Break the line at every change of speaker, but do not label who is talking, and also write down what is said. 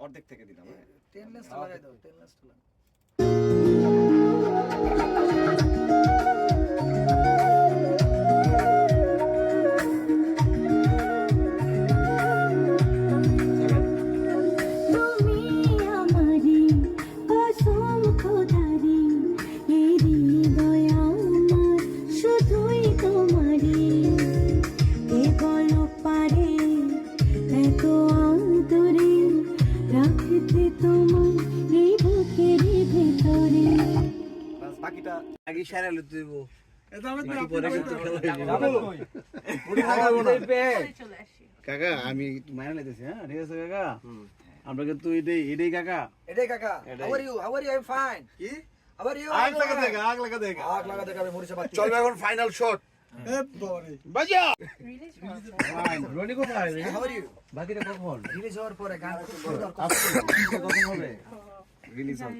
অর্ধেক থেকে দিলাম।
টেনলেসটা লাগাই দাও, টেনলেসটা লাগাই।
বাকিটা
আগে সারালে তুই কাকা আমি মাইনা লাইতেছি। হ্যাঁ ঠিক আছে কাকা, আমরা কিন্তু এটাই কাকা।
এটাই কাকা, how are you? I'm fine.
কি
How are you?
আগ লাগা দেখা
আগ লাগা দেখাবে মরিচা বাচ্চা।
চলবে এখন ফাইনাল শট। বাজা রনি কোথায়?
How are you?
বাকিটা কখন?
রিলিজ হওয়ার পরে গান খুব সুন্দর
কখন হবে?
রিলিজ হবে।